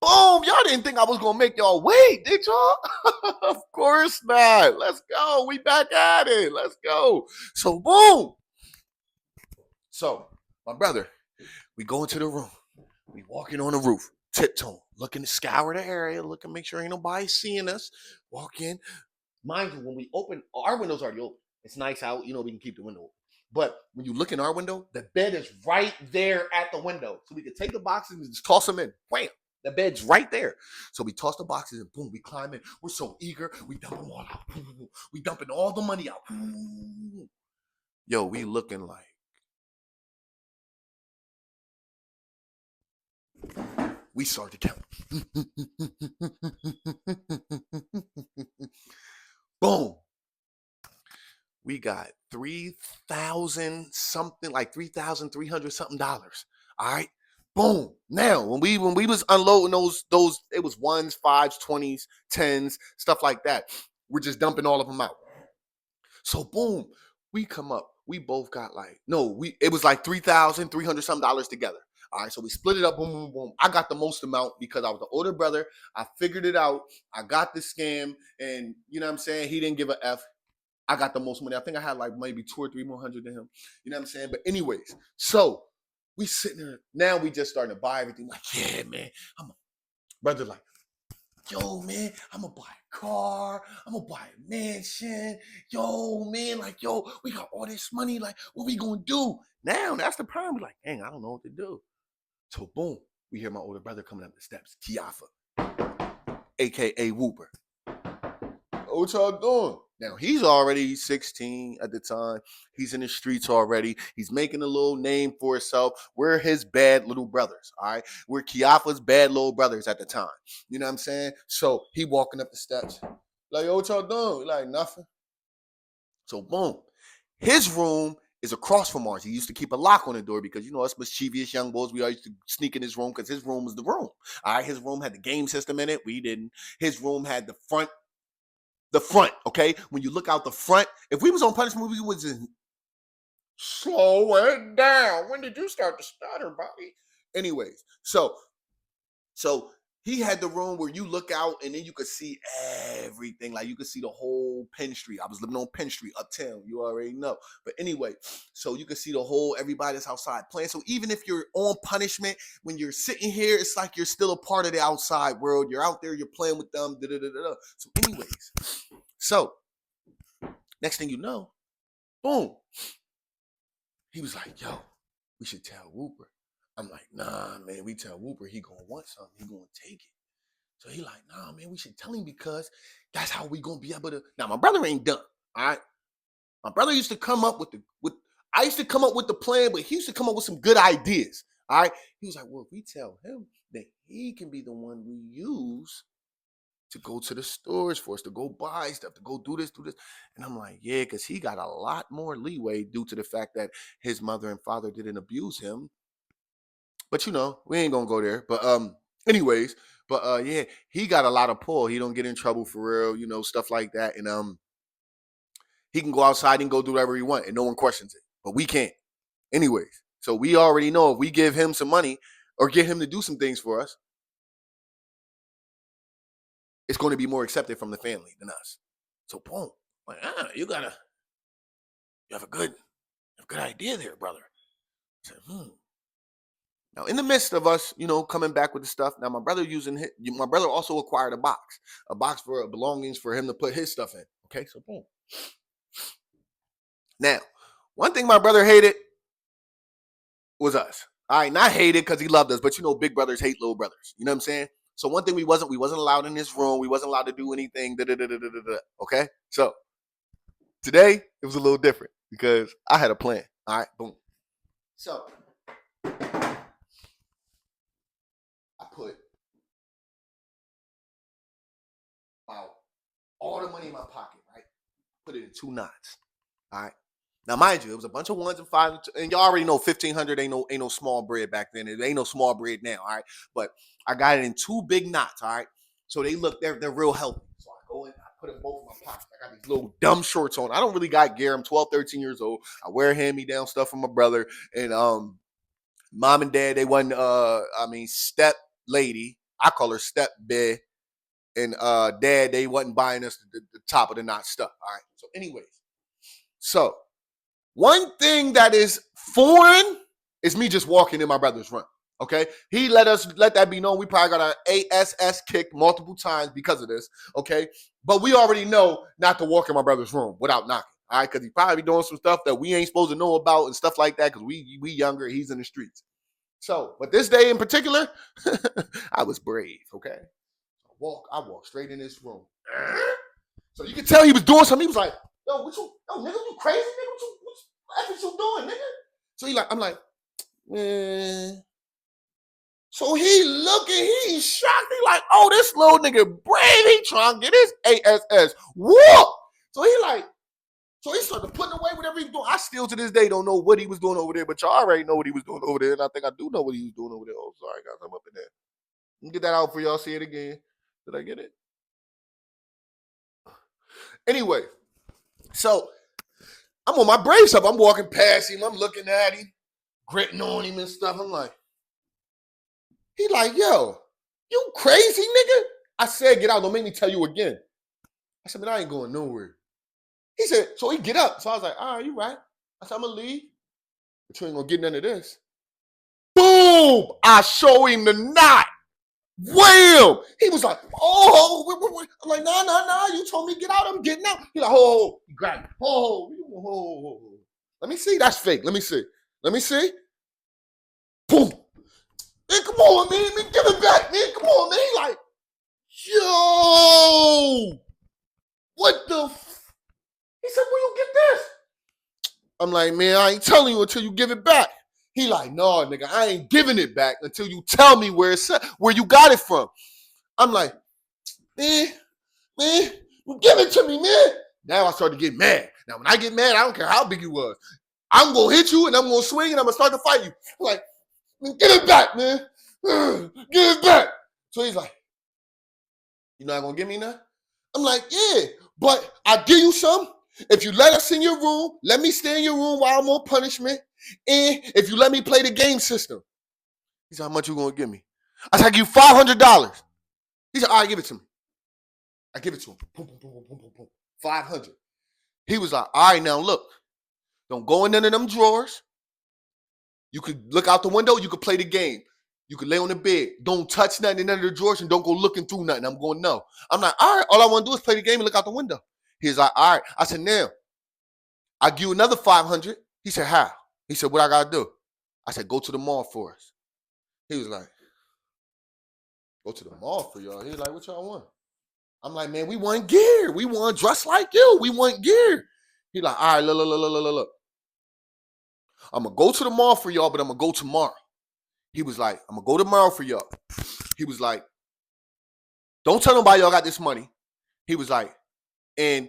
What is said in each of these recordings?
Boom. Y'all didn't think I was going to make y'all wait, did y'all? Of course not. Let's go. We back at it. Let's go. So, boom. So, my brother, we go into the room. We walking on the roof, tiptoe, looking to scour the area, looking, make sure ain't nobody seeing us. Walk in. Mind you, when we open, our window's already open. It's nice out, we can keep the window open. But when you look in our window, the bed is right there at the window. So we can take the boxes and just toss them in. Wham! The bed's right there. So we toss the boxes and boom, we climb in. We're so eager. We dump them all out. We dumping all the money out. Yo, we looking like. We start to count. Boom. We got 3,000 something, like 3,300 something dollars. All right. Boom. Now, when we was unloading those, it was ones, fives, 20s, 10s, stuff like that. We're just dumping all of them out. So boom, we come up. We both got it was like 3,300 something dollars together. All right, so we split it up, boom, boom, boom. I got the most amount because I was the older brother. I figured it out. I got the scam, and you know what I'm saying? He didn't give a F. I got the most money. I think I had like maybe 2 or 3 more hundred than him. You know what I'm saying? But anyways, so we sitting there. Now we just starting to buy everything. Like, yeah, man. Brother like, yo, man, I'm going to buy a car. I'm going to buy a mansion. Yo, man, like, yo, we got all this money. Like, what we going to do? Now, that's the problem. Like, dang, I don't know what to do. So, boom, we hear my older brother coming up the steps, Kiafa, a.k.a. Whooper. What y'all doing? Now, he's already 16 at the time. He's in the streets already. He's making a little name for himself. We're his bad little brothers, all right? We're Kiafa's bad little brothers at the time. You know what I'm saying? So he walking up the steps. Like, yo, what y'all doing? Like, nothing. So, boom. His room is across from ours. He used to keep a lock on the door because, us mischievous young boys, we all used to sneak in his room because his room was the room. All right, his room had the game system in it. We didn't. His room had the front, okay? When you look out the front, if we was on punishment, we was in slow it down. When did you start to stutter, buddy? Anyways, so he had the room where you look out and then you could see everything. Like you could see the whole Penn Street. I was living on Penn Street, uptown. You already know. But anyway, so you could see the whole, everybody that's outside playing. So even if you're on punishment, when you're sitting here, it's like you're still a part of the outside world. You're out there, you're playing with them. So anyways, so next thing you know, boom. He was like, yo, we should tell Whooper. I'm like, nah, man, we tell Whooper, he gonna want something. He gonna take it. So he like, nah, man, we should tell him because that's how we gonna be able to. Now, my brother ain't done, all right? My brother used to come up I used to come up with the plan, but he used to come up with some good ideas, all right? He was like, well, if we tell him that he can be the one we use to go to the stores for us, to go buy stuff, to go do this. And I'm like, yeah, because he got a lot more leeway due to the fact that his mother and father didn't abuse him. But we ain't gonna go there. But anyways, but yeah, he got a lot of pull. He don't get in trouble for real, stuff like that. And he can go outside and go do whatever he want and no one questions it. But we can't. Anyways, so we already know if we give him some money or get him to do some things for us, it's going to be more accepted from the family than us. So boom, like, you have a good idea there, brother. I said, Now, in the midst of us, coming back with the stuff. Now, my brother also acquired a box for belongings for him to put his stuff in. Okay, so boom. Now, one thing my brother hated was us. All right, not hated because he loved us, but big brothers hate little brothers. You know what I'm saying? So one thing we wasn't allowed in this room. We wasn't allowed to do anything. Okay, so today it was a little different because I had a plan. All right, boom. So I put all the money in my pocket, right? Put it in 2 knots. All right. Now, mind you, it was a bunch of 1s and 5s, and y'all already know 1,500 ain't no small bread back then. It ain't no small bread now. All right. But I got it in 2 big knots. All right. So they're real healthy. So I go in, I put them both in my pocket. I got these little dumb shorts on. I don't really got gear. I'm 12, 13 years old. I wear hand-me-down stuff from my brother. And mom and dad, they wasn't step lady. I call her step bae. And dad, they wasn't buying us the top of the notch stuff. All right. So, anyways, so one thing that is foreign is me just walking in my brother's room. Okay. He let that be known. We probably got our ASS kicked multiple times because of this. Okay. But we already know not to walk in my brother's room without knocking. All right. Because he probably doing some stuff that we ain't supposed to know about and stuff like that. Because we younger, he's in the streets. So, but this day in particular, I was brave. Okay. I walked straight in this room. So you can tell he was doing something. He was like, yo, nigga, you crazy, nigga? What you doing, nigga? So I'm like, man. So he looking, he shocked. He like, oh, this little nigga brave. He trying to get his ASS. Whoop! So he started putting away whatever he was doing. I still to this day don't know what he was doing over there, but y'all already know what he was doing over there. And I think I do know what he was doing over there. Oh, sorry, guys, I'm up in there. Let me get that out for y'all. See it again. Did I get it? Anyway, so I'm on my brave stuff. I'm walking past him. I'm looking at him, gritting on him and stuff. I'm like, he like, yo, you crazy, nigga? I said, get out. Don't make me tell you again. I said, man, I ain't going nowhere. He said, so he get up. So I was like, all right, you right. I said, I'm going to leave. But you ain't going to get none of this. Boom! I show him the knot. Wham! He was like, oh, I'm like, nah. You told me get out. I'm getting out. He like, oh, he grabbed me. Oh. Let me see. That's fake. Let me see. Boom. Man, come on, man. Give it back, man. Come on, man. He like, yo, what the He said, where you get this? I'm like, man, I ain't telling you until you give it back. He like, no, nigga, I ain't giving it back until you tell me where you got it from. I'm like, man, you give it to me, man. Now I started to get mad. Now, when I get mad, I don't care how big you was. I'm going to hit you, and I'm going to swing, and I'm going to start to fight you. I'm like, man, give it back, man. Give it back. So he's like, you not going to give me none? I'm like, yeah, but I'll give you some. If you let us in your room, let me stay in your room while I'm on punishment, and if you let me play the game system. He said, how much you going to give me? I said, I give you $500. He said, all right, give it to me. I give it to him. Boom, boom, boom, boom, boom, boom. 500. He was like, all right, now look. Don't go in none of them drawers. You could look out the window. You could play the game. You could lay on the bed. Don't touch nothing in none of the drawers and don't go looking through nothing. I'm going, no. I'm like, all right, all I want to do is play the game and look out the window. He's like, all right. I said, now, I'll give you another 500. He said, how? He said, what I got to do? I said, go to the mall for us. He was like, go to the mall for y'all. He was like, what y'all want? I'm like, man, we want gear. We want dress like you. We want gear. He like, all right, look. I'm going to go to the mall for y'all, but I'm going to go tomorrow. He was like, I'm going to go tomorrow for y'all. He was like, don't tell nobody y'all got this money. He was like, and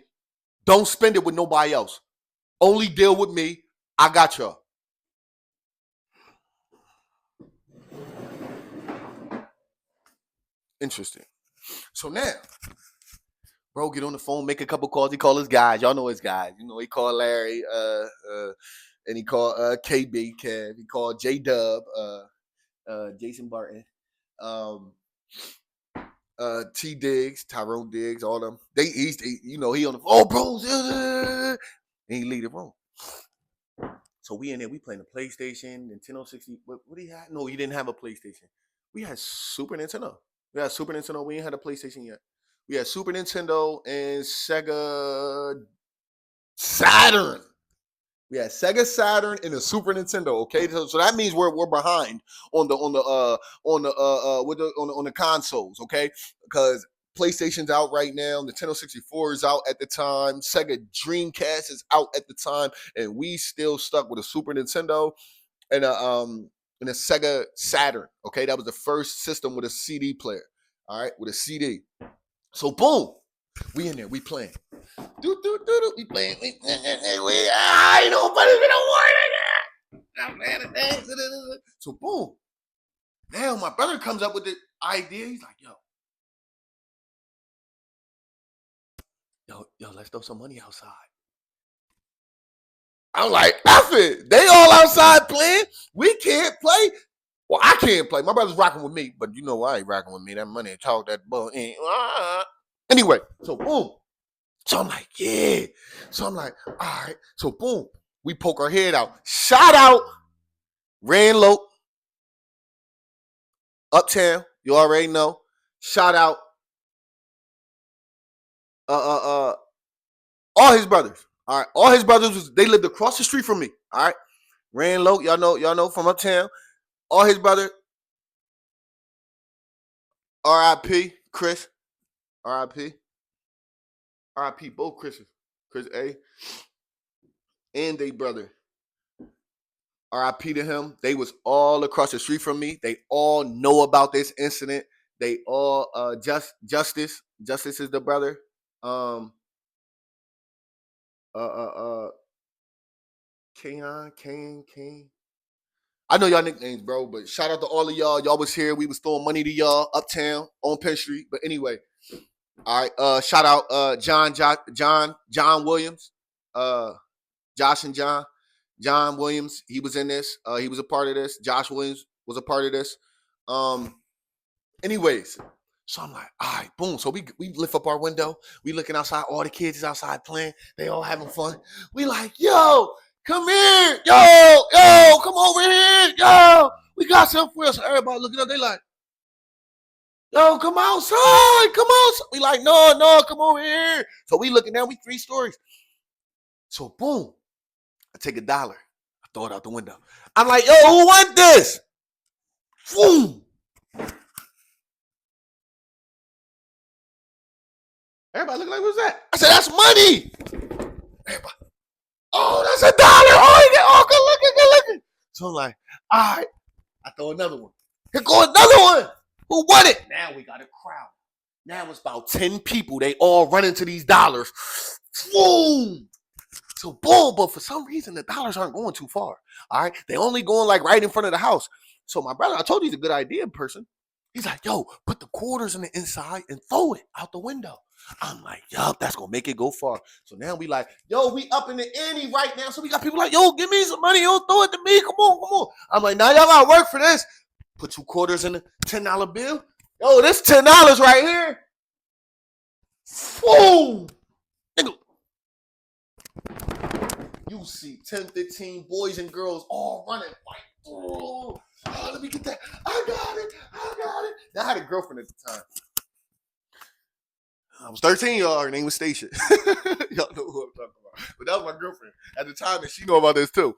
don't spend it with nobody else. Only deal with me. I got y'all. Interesting. So now, bro, get on the phone, make a couple calls. He called his guys. Y'all know his guys. You know, he called Larry, and he called KB, Kev. He called J-Dub, Jason Barton, T Diggs, Tyrone Diggs, all them. He on the phone. Oh, bro, and he leave the room. So we in there, we playing the PlayStation, Nintendo 60. What he had? No, he didn't have a PlayStation. We had Super Nintendo. We ain't had a PlayStation yet. We had Super Nintendo and Sega Saturn. We had Sega Saturn and a Super Nintendo. Okay, so that means we're behind on the consoles. Okay, because PlayStation's out right now. Nintendo 64 is out at the time. Sega Dreamcast is out at the time, and we still stuck with a Super Nintendo and a Sega Saturn. Okay, that was the first system with a CD player. All right, with a CD. So boom, we in there, we playing. We playing. I ain't nobody's gonna warn it. So boom. Now my brother comes up with the idea. He's like, yo, let's throw some money outside. I'm like, F it. They all outside playing. We can't play. Well, I can't play. My brother's rocking with me, but you know I ain't rocking with me. That money talk, that bull ain't. Anyway, so boom. So I'm like, yeah. So I'm like, all right. So boom, we poke our head out. Shout out, ran low, uptown. You already know. Shout out, uh, uh, uh, all his brothers. All right, all his brothers they lived across the street from me. All right, ran low. Y'all know from uptown. All his brothers. R.I.P. Chris. R.I.P. R.I.P. Both Chris's. Chris A. and they brother. RIP to him. They was all across the street from me. They all know about this incident. They all Justice. Justice is the brother. Um uh uh uh Kane. I know y'all nicknames, bro, but shout out to all of y'all. Y'all was here. We was throwing money to y'all uptown on Penn Street. But anyway, all right. Shout out John Williams. Josh and John Williams, he was in this. He was a part of this. Josh Williams was a part of this. Anyways, so I'm like, all right, boom. So we lift up our window. We looking outside. All the kids is outside playing. They all having fun. We like, yo, come here. Yo, come over here. Yo, we got something for us. So everybody looking up. They like, yo, come outside. Come outside. We like, no, come over here. So we looking down. We 3 stories. So boom. I take $1. I throw it out the window. I'm like, yo, who want this? Boom. Everybody looking like, what's that? I said, that's money. Everybody, oh, that's $1. Good looking. So I'm like, all right. I throw another one. Here go another one. Who won it? Now we got a crowd. Now it's about 10 people. They all running to these dollars. Boom. So boom, but for some reason the dollars aren't going too far. All right, they only going like right in front of the house. So my brother, I told you he's a good idea person. He's like, yo, put the quarters in the inside and throw it out the window. I'm like, yup, that's gonna make it go far. So now we like, yo, we up in the ante right now. So we got people like, yo, give me some money, yo, throw it to me. Come on. I'm like, now y'all gotta work for this. Put 2 quarters in the $10 bill. Yo, this $10 right here. Boom. Nigga, you see 10, 15 boys and girls all running like, oh, let me get that. I got it. Now, I had a girlfriend at the time. I was 13, y'all. Her name was Stacia. Y'all know who I'm talking about. But that was my girlfriend at the time, and she know about this too.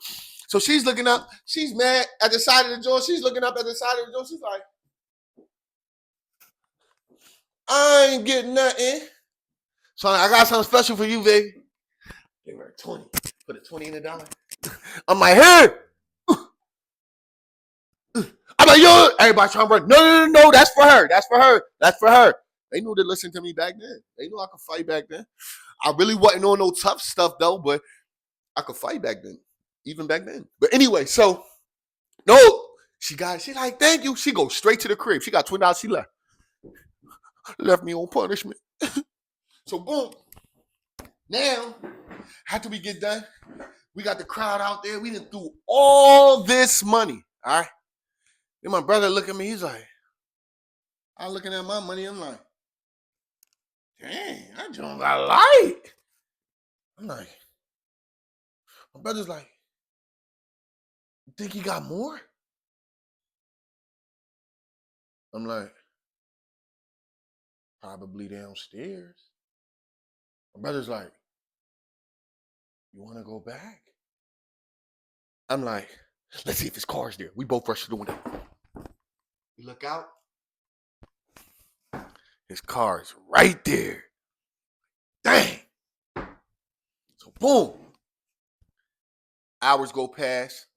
So she's looking up. She's mad at the side of the door. She's looking up at the side of the door. She's like, I ain't getting nothing. So I got something special for you, baby. Gave her 20. Put a 20 in the dollar. I'm like, here. I'm like, yo, everybody trying to run. No, that's for her. They knew to listen to me back then. They knew I could fight back then. I really wasn't on no tough stuff though, but I could fight back then, even back then. But anyway, so no, she like, thank you. She goes straight to the crib. She got $20. She left me on punishment. So boom. Now, after we get done, we got the crowd out there. We done threw all this money. All right. Then my brother look at me. He's like, I'm looking at my money. I'm like, dang, I just got light. I'm like, my brother's like, you think he got more? I'm like, probably downstairs. My brother's like, you want to go back? I'm like, let's see if his car's there. We both rush to the window. We look out. His car's right there. Dang. So boom. Hours go past.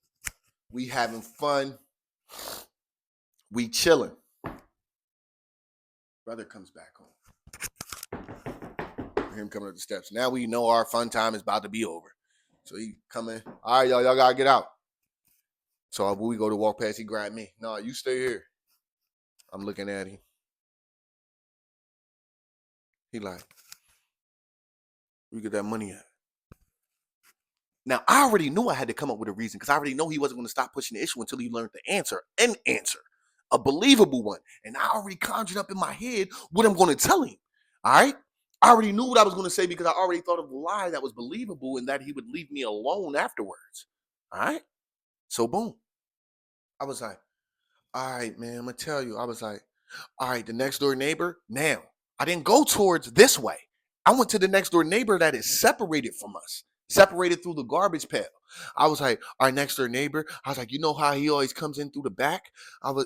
We having fun. We chilling. Brother comes back home. Him coming up the steps. Now we know our fun time is about to be over. So he come in. All right, y'all gotta get out. So we go to walk past. He grabbed me. No, you stay here. I'm looking at him. He like, where you get that money at? Now, I already knew I had to come up with a reason because I already know he wasn't going to stop pushing the issue until he learned the answer, an answer, a believable one. And I already conjured up in my head what I'm going to tell him. All right. I already knew what I was going to say because I already thought of a lie that was believable and that he would leave me alone afterwards. All right. So, boom. I was like, all right, man, I'm going to tell you. I was like, all right, the next door neighbor. Now, I didn't go towards this way. I went to the next door neighbor that is separated from us, separated through the garbage pail. I was like, our next door neighbor. I was like, you know how he always comes in through the back?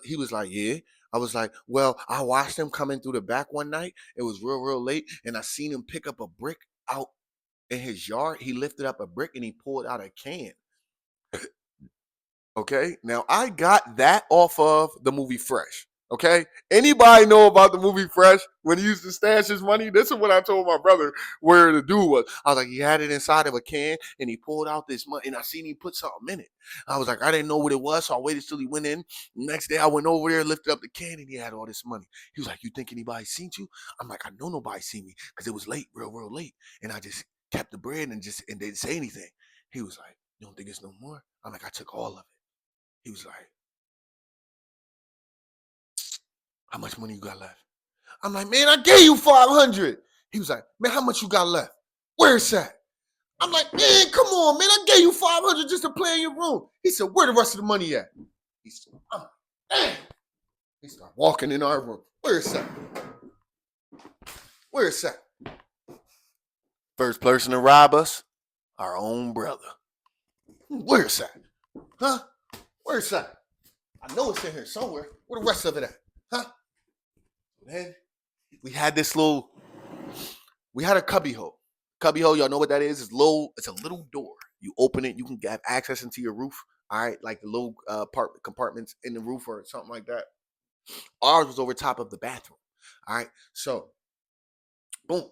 He was like, yeah. I was like, well, I watched him come in through the back one night. It was real, real late, and I seen him pick up a brick out in his yard. He lifted up a brick and he pulled out a can. Okay. Now I got that off of the movie Fresh. Okay. Anybody know about the movie Fresh when he used to stash his money? This is what I told my brother where the dude was. I was like, he had it inside of a can and he pulled out this money and I seen him put something in it. I was like, I didn't know what it was. So I waited till he went in. Next day I went over there, lifted up the can and he had all this money. He was like, you think anybody seen you? I'm like, I know nobody seen me because it was late, real, real late. And I just kept the bread and didn't say anything. He was like, you don't think it's no more? I'm like, I took all of it. He was like, how much money you got left? I'm like, man, I gave you 500. He was like, man, how much you got left? Where's that? I'm like, man, come on, man. I gave you 500 just to play in your room. He said, where the rest of the money at? He said, damn. He started walking in our room. Where's that? Where's that? First person to rob us, our own brother. Where's that? Huh? Where's that? I know it's in here somewhere. Where the rest of it at? Huh? Then we had a cubby hole. Cubby hole, y'all know what that is? It's a little door. You open it, you can have access into your roof. All right, like the little compartments in the roof or something like that. Ours was over top of the bathroom. All right, so boom,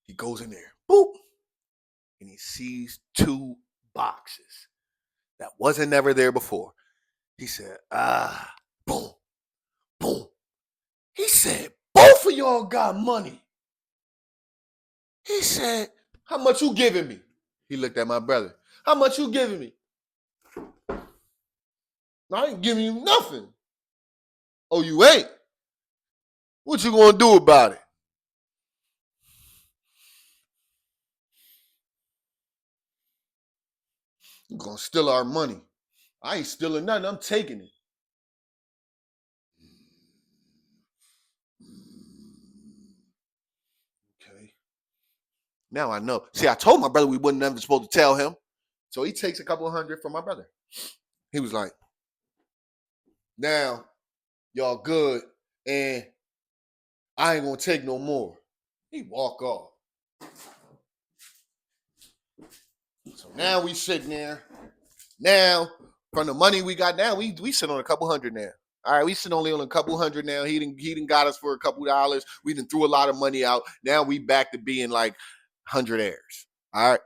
he goes in there, boop, and he sees 2 boxes that wasn't never there before. He said, boom, boom. He said, both of y'all got money. He said, how much you giving me? He looked at my brother. How much you giving me? I ain't giving you nothing. Oh, you ain't? What you gonna do about it? You gonna steal our money. I ain't stealing nothing. I'm taking it. Okay. Now I know. See, I told my brother we wasn't never supposed to tell him. So he takes a couple hundred from my brother. He was like, now y'all good and I ain't gonna take no more. He walk off. So now we sitting there. Now, from the money we got now, we sit on a couple hundred now. All right, we sit only on a couple hundred now. He didn't got us for a couple dollars. We done threw a lot of money out. Now we back to being like 100 heirs. All right.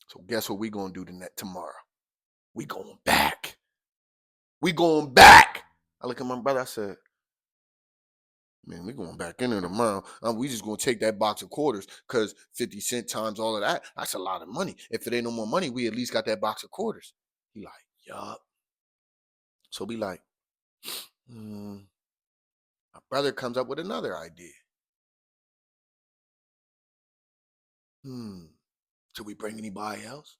So guess what we gonna do tomorrow? We going back. We going back. I look at my brother. I said, man, we going back in there tomorrow. We just gonna take that box of quarters because 50 cent times all of that, that's a lot of money. If it ain't no more money, we at least got that box of quarters. He like, yup. So we like, my brother comes up with another idea. Should we bring anybody else?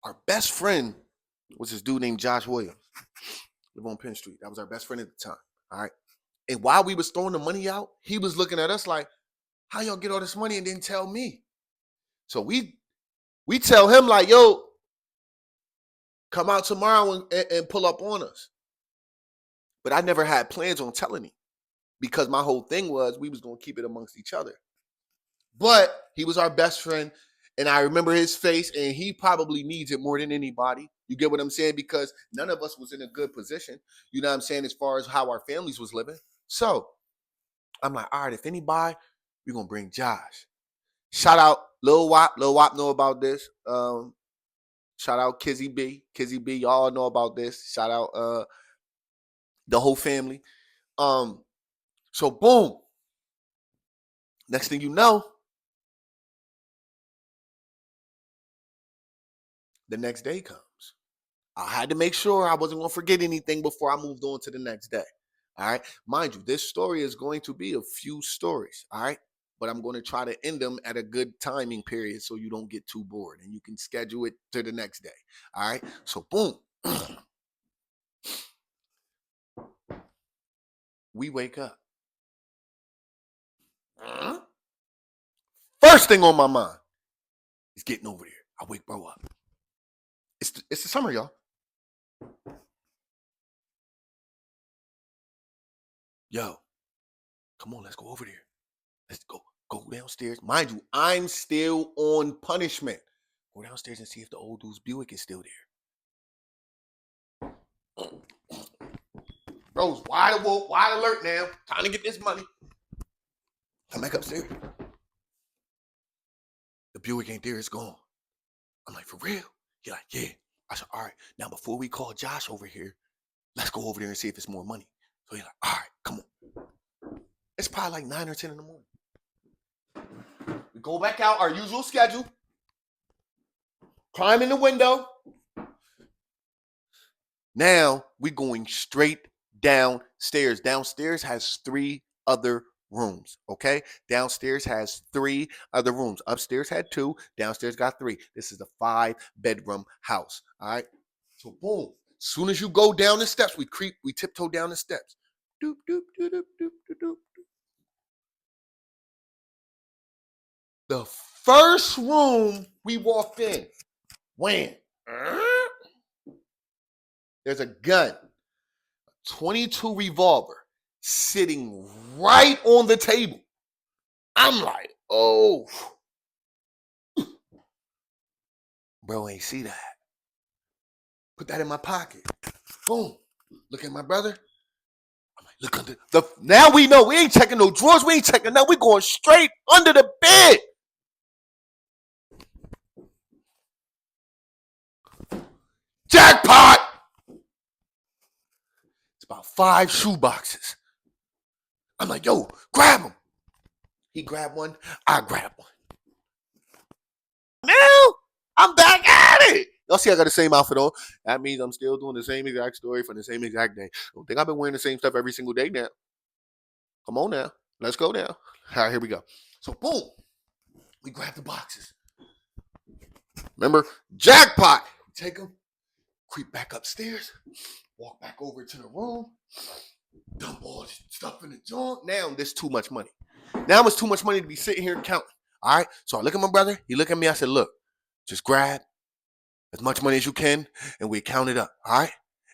Our best friend was this dude named Josh Williams. Live on Penn Street. That was our best friend at the time. All right. And while we was throwing the money out, he was looking at us like, how y'all get all this money and didn't tell me? So we tell him like, yo, come out tomorrow and pull up on us. But I never had plans on telling him because my whole thing was we was going to keep it amongst each other. But he was our best friend. And I remember his face, and he probably needs it more than anybody. You get what I'm saying? Because none of us was in a good position. You know what I'm saying? As far as how our families was living. So I'm like, all right, if anybody, we're going to bring Josh. Shout out Lil Wop. Lil Wop know about this. Shout out Kizzy B. Kizzy B, y'all know about this. Shout out the whole family. So boom. Next thing you know, the next day comes. I had to make sure I wasn't going to forget anything before I moved on to the next day. All right. Mind you, this story is going to be a few stories. All right. But I'm going to try to end them at a good timing period so you don't get too bored and you can schedule it to the next day. All right. So, boom. We wake up. First thing on my mind is getting over there. I wake bro up. It's the summer, y'all. Yo, come on, let's go over there. Let's go downstairs. Mind you, I'm still on punishment. Go downstairs and see if the old dude's Buick is still there. Bro's wide awake, wide alert now. Time to get this money. Come back upstairs. The Buick ain't there, it's gone. I'm like, for real? He like, yeah. I said, all right. Now before we call Josh over here, let's go over there and see if it's more money. So he's like, all right, come on. It's probably like 9 or 10 in the morning. We go back out, our usual schedule. Climb in the window. Now we going straight downstairs. Downstairs has 3 other rooms. Okay. Downstairs has 3 other rooms. Upstairs had 2. Downstairs got 3. This is a 5-bedroom house. All right. So boom. As soon as you go down the steps, we tiptoe down the steps. Doop, doop, doop, doop, doop, doop, doop. The first room we walked in, when there's a gun, 22 revolver, sitting right on the table. I'm like, oh, bro, ain't see that. Put that in my pocket. Boom. Look at my brother. I'm like, look under the. Now we know we ain't checking no drawers. We ain't checking that. We going straight under the bed. Jackpot. It's about 5 shoe boxes. I'm like, yo, grab them. He grabbed one. I grabbed one. Now I'm back at it. Y'all see I got the same outfit on. That means I'm still doing the same exact story for the same exact day. Don't think I've been wearing the same stuff every single day now. Come on now. Let's go now. All right, here we go. So boom. We grab the boxes. Remember? Jackpot. Take them. Creep back upstairs. Walk back over to the room. Dump all this stuff in the joint. Now there's too much money. Now it's too much money to be sitting here counting. All right. So I look at my brother. He look at me. I said, look, just grab as much money as you can and we count it up. All right.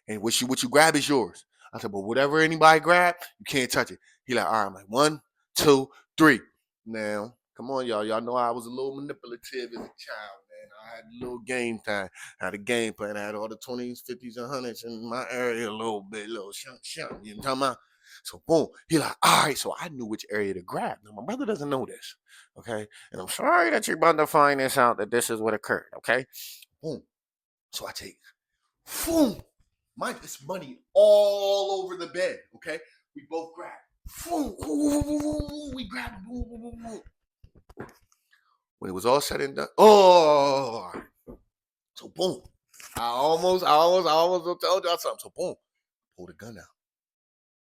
And what you grab is yours. I said, but whatever anybody grab, you can't touch it. He like, all right. I'm like, 1, 2, 3. Now, come on, y'all. Y'all know I was a little manipulative as a child, man. I had a little game time. I had a game plan. I had all the 20s, 50s, and 100s in my area a little bit, little shunk. You know what I'm talking about? So boom, he like, all right. So I knew which area to grab. Now my brother doesn't know this, okay? And I'm sorry that you're about to find this out that this is what occurred, okay? Boom. So I take, boom, it's money all over the bed, okay? We both grab. Boom, we grab. Boom, boom, boom, boom. When it was all said and done, oh, so boom. I almost told y'all something. So boom, pull the gun out.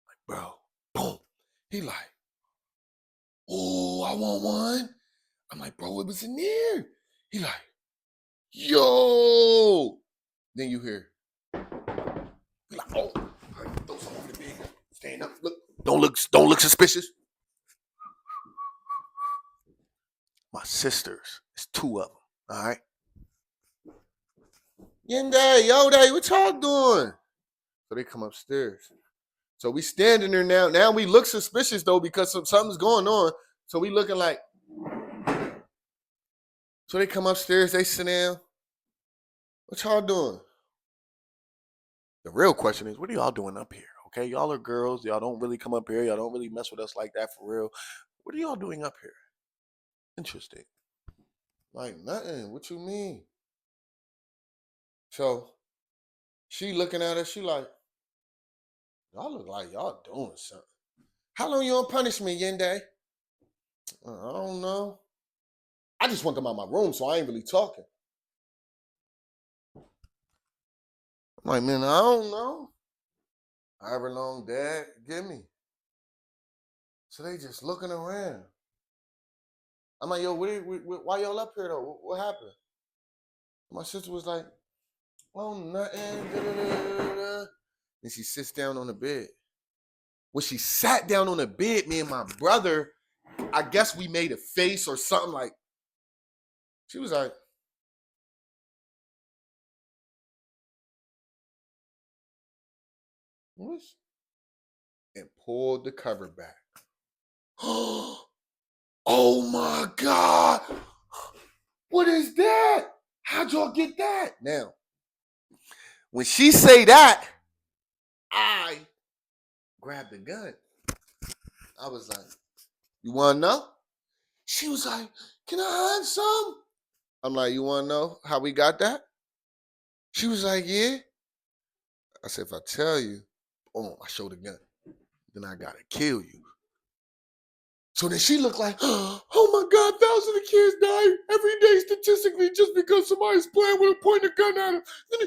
Like, bro, boom. He like, oh, I want one. I'm like, bro, it was in there. He like, yo. Then you hear, he like, oh, throw something over the bed. Stand up, look, don't look suspicious. My sisters, it's 2 of them. All right. Yende, yo, day, what y'all doing? So they come upstairs. So we standing there now. Now we look suspicious though because something's going on. So we looking like. So they come upstairs. They sit down. What y'all doing? The real question is, what are y'all doing up here? Okay, y'all are girls. Y'all don't really come up here. Y'all don't really mess with us like that for real. What are y'all doing up here? Interesting. Like nothing. What you mean? So she looking at us. She like, Y'all look like y'all doing something. How long you on punishment, Yende? I don't know. I just want them out my room, so I ain't really talking. I'm like, man, I don't know. However long Dad give me. So they just looking around. I'm like, yo, why y'all up here though? What happened? My sister was like, oh, nothing. Da, da, da, da, da. And she sits down on the bed. When she sat down on the bed, me and my brother, I guess we made a face or something like, she was like, what? And pulled the cover back. Oh my God. What is that? How'd y'all get that? Now, when she say that, I grabbed the gun. I was like, you want to know? She was like, can I have some? I'm like, you want to know how we got that? She was like, yeah. I said, if I tell you, oh, I showed the gun. Then I got to kill you. So then she looked like, oh my God, thousands of kids die every day statistically just because somebody's playing with a pointed gun at them. Give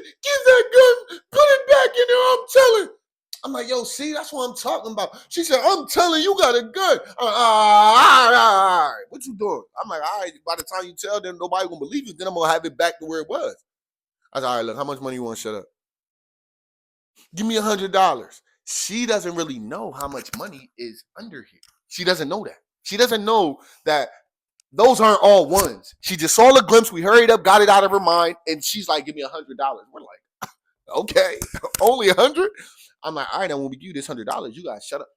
that gun, put it back in there, I'm telling. I'm like, yo, see, that's what I'm talking about. She said, I'm telling you got a gun. I'm like, all right. What you doing? I'm like, all right, by the time you tell them, nobody gonna believe you. Then I'm gonna have it back to where it was. I said, all right, look, how much money you want to shut up? Give me $100. She doesn't really know how much money is under here. She doesn't know that. She doesn't know that those aren't all ones. She just saw a glimpse. We hurried up, got it out of her mind, and she's like, give me $100. We're like, okay, only 100? I'm like, all right, now when we give you this $100, you guys shut up.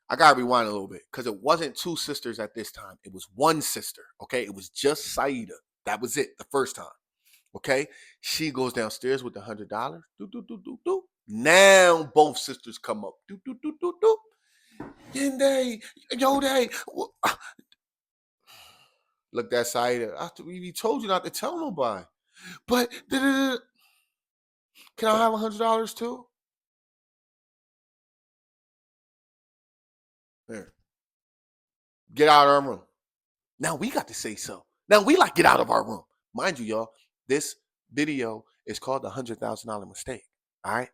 I gotta rewind a little bit because it wasn't two sisters at this time. It was one sister. Okay, it was just Saida. That was it the first time. Okay, she goes downstairs with the $100. Do do do do do. Now both sisters come up. Do do do do do. Yende, yo, they look that Saida. We told you not to tell nobody. But can I have $100 too? Here, get out of our room. Now we got to say so. Now we like get out of our room. Mind you, y'all, this video is called the $100,000 mistake. All right.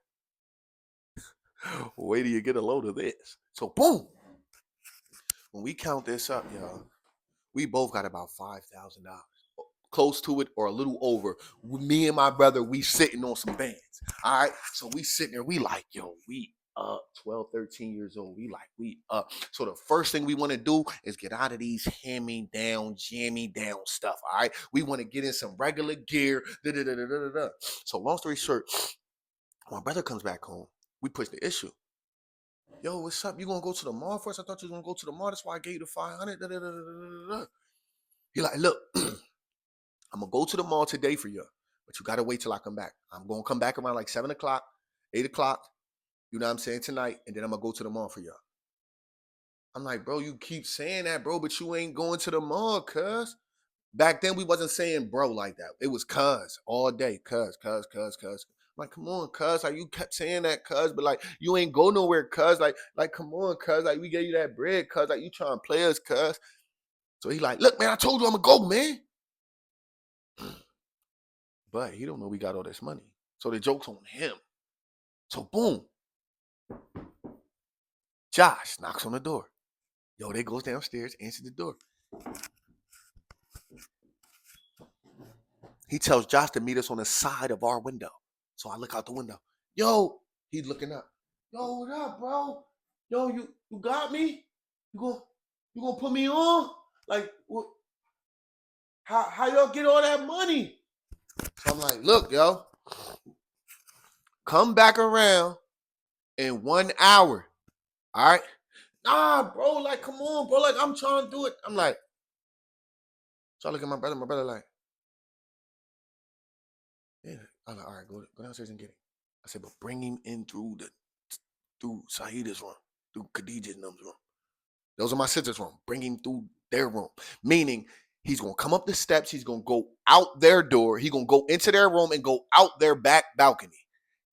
Wait till you get a load of this. So boom. When we count this up, y'all, we both got about $5,000. Close to it or a little over. Me and my brother, we sitting on some bands. All right. So we sitting there, we like, yo, we up 12, 13 years old. We up. So the first thing we want to do is get out of these hand-me down, jammy down stuff. All right. We want to get in some regular gear. So long story short, my brother comes back home. We push the issue. Yo, what's up? You gonna go to the mall first? I thought you was gonna go to the mall. That's why I gave you the 500. He like, look, I'm gonna go to the mall today for you, but you gotta wait till I come back. I'm gonna come back around like 7 o'clock, 8 o'clock. You know what I'm saying, tonight, and then I'm gonna go to the mall for y'all. I'm like, bro, you keep saying that, bro, but you ain't going to the mall, cuz. Back then we wasn't saying bro like that. It was cuz all day, cuz. I'm like, come on, cuz. Like you kept saying that, cuz, but like you ain't go nowhere, cuz. Like, come on, cuz. Like we gave you that bread, cuz. Like you trying to play us, cuz. So he like, look, man, I told you I'm gonna go, man. But he don't know we got all this money. So the joke's on him. So boom. Josh knocks on the door. Yo, they goes downstairs, answers the door. He tells Josh to meet us on the side of our window. So I look out the window. Yo, he's looking up. Yo, what up, bro? Yo, you got me? You gonna put me on? Like, what? How y'all get all that money? So I'm like, look, yo, come back around in 1 hour. All right. Nah, bro, like, come on, bro. Like, I'm trying to do it. I'm like, so I look at my brother like, yeah. I'm like, all right, go downstairs and get it. I said, but bring him in through Sahida's room, through Khadijah's room. Those are my sisters' room. Bring him through their room. Meaning he's gonna come up the steps, he's gonna go out their door, he's gonna go into their room and go out their back balcony.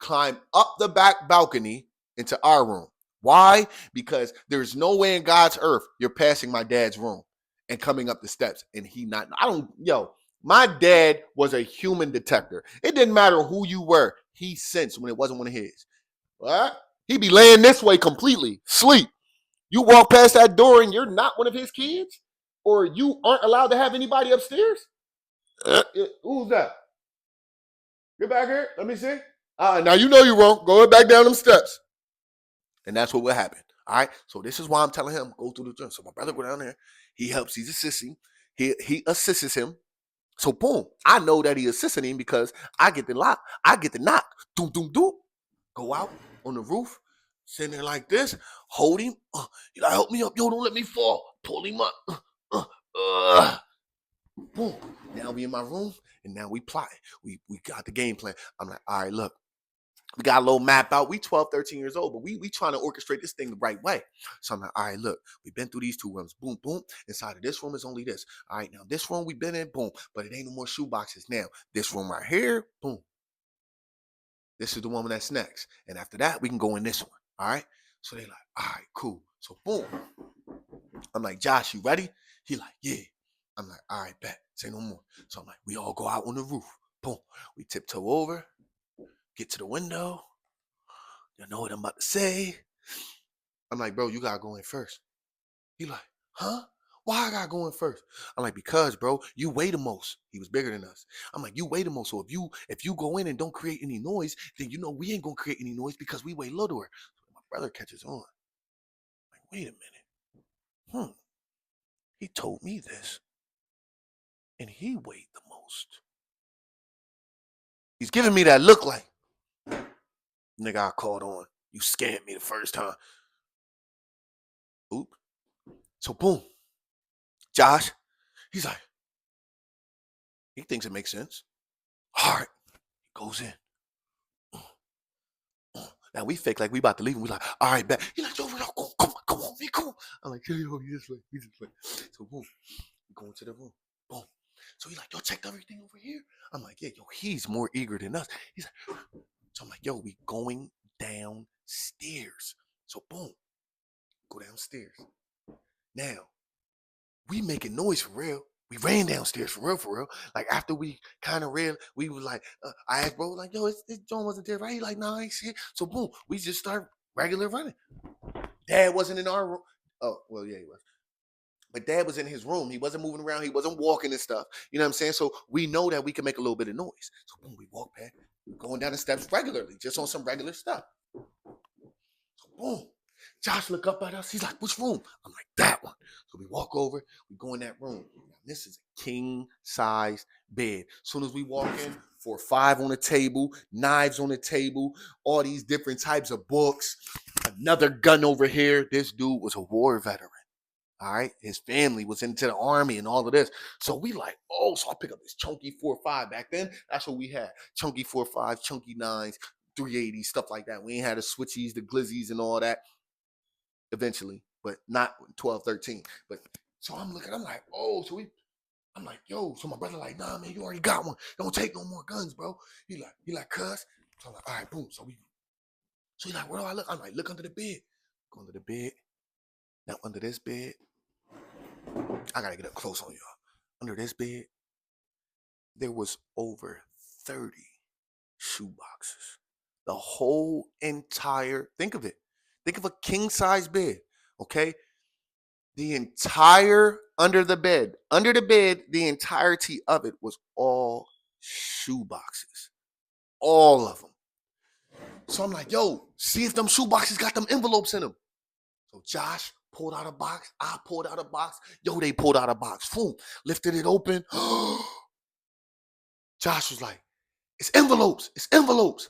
climb up the back balcony into our room. Why? Because there's no way in God's earth you're passing my dad's room and coming up the steps and he not. I don't, yo, my dad was a human detector. It didn't matter who you were. He sensed when it wasn't one of his. What? He'd be laying this way completely, sleep. You walk past that door and you're not one of his kids? Or you aren't allowed to have anybody upstairs? Who's that? Get back here. Let me see. Now you know you wrong. Go back down them steps. And that's what will happen. All right. So this is why I'm telling him go through the gym. So my brother go down there. He helps. He's assisting. He assists him. So boom, I know that he assisted him because I get the lock. I get the knock. Doom, doom, doom. Go out on the roof, sitting there like this, hold him. You gotta help me up. Yo, don't let me fall. Pull him up. Boom. Now we in my room, and now we plotting. We got the game plan. I'm like, all right, look. We got a little map out. We 12, 13 years old, but we trying to orchestrate this thing the right way. So I'm like, all right, look, we've been through these two rooms. Boom, boom. Inside of this room is only this. All right, now this room we've been in, boom. But it ain't no more shoe boxes. Now, this room right here, boom. This is the one that's next. And after that, we can go in this one. All right. So they like, all right, cool. So boom. I'm like, Josh, you ready? He like, yeah. I'm like, all right, bet. Say no more. So I'm like, we all go out on the roof. Boom. We tiptoe over, get to the window. You know what I'm about to say? I'm like, bro, you gotta go in first. He like, huh? Why I gotta go in first? I'm like, because, bro, you weigh the most. He was bigger than us. I'm like, you weigh the most. So if you go in and don't create any noise, then you know we ain't gonna create any noise because we weigh littler. So my brother catches on. Like, wait a minute. He told me this. And he weighed the most. He's giving me that look like, nigga, I caught on. You scammed me the first time. Oop. So boom. Josh, he's like, he thinks it makes sense. All right. He goes in. Now we fake like we about to leave, and we like, all right, back. He's like, yo, come on, man, come on. I'm like, yo, he this way. So boom, we go into the room. Boom. So he's like, yo, check everything over here. I'm like, yeah, yo, he's more eager than us. He's like, so I'm like, yo, we going downstairs. So boom, go downstairs. Now, we making noise for real. We ran downstairs for real. Like after we kind of ran, we was like, I asked bro, like, yo, this John wasn't there, right? He like, nah, I ain't see it. So boom, we just start regular running. Dad wasn't in our room. Oh, well, yeah, he was. But dad was in his room. He wasn't moving around. He wasn't walking and stuff. You know what I'm saying? So we know that we can make a little bit of noise. So boom, we walk back. We're going down the steps regularly, just on some regular stuff. So boom. Josh look up at us. He's like, which room? I'm like, that one. So we walk over. We go in that room. This is a king size bed. As soon as we walk in, 4 or 5 on the table, knives on the table, all these different types of books, another gun over here. This dude was a war veteran. All right. His family was into the army and all of this. So we like, oh, so I pick up this chunky 4.5. Back then, that's what we had. Chunky 4.5, chunky 9s, 380, stuff like that. We ain't had the switchies, the glizzies, and all that eventually, but not 12, 13. But so I'm looking, I'm like, oh, I'm like, yo, so my brother like, nah, man, you already got one. Don't take no more guns, bro. He like, cuz. So I'm like, all right, boom. So he like, where do I look? I'm like, look under the bed. Go under the bed. Now under this bed, I gotta get up close on y'all. Under this bed, there was over 30 shoe boxes. The whole entire, think of it. Think of a king size bed, okay? The entire under the bed, the entirety of it was all shoe boxes. All of them. So I'm like, yo, see if them shoe boxes got them envelopes in them. So Josh pulled out a box. I pulled out a box. Yo, they pulled out a box. Boom. Lifted it open. Josh was like, it's envelopes. It's envelopes.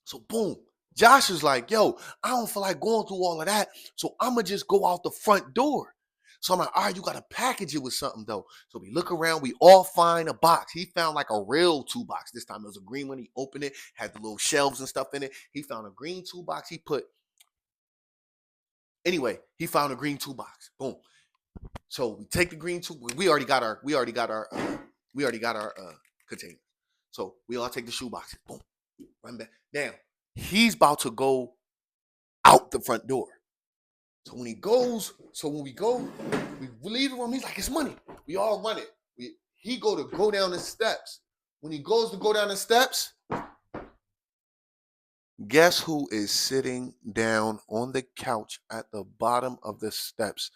So boom. Josh is like, yo, I don't feel like going through all of that. So I'm going to just go out the front door. So I'm like, all right, you got to package it with something, though. So we look around. We all find a box. He found like a real toolbox. This time it was a green one. He opened it, had the little shelves and stuff in it. He found a green toolbox. He found a green toolbox. Boom. So we take the green toolbox. We already got our container. So we all take the shoe boxes. Boom. Run back. Now, he's about to go out the front door. So when we go, we leave the room. He's like, it's money. We all run it. He go down the steps. When he goes to go down the steps, guess who is sitting down on the couch at the bottom of the steps?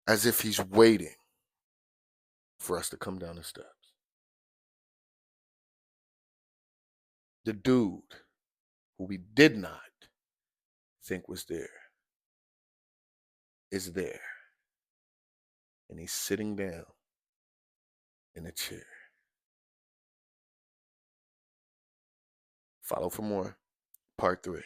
As if he's waiting for us to come down the steps. The dude who we did not think was there is there. And he's sitting down in a chair. Follow for more. Part 3.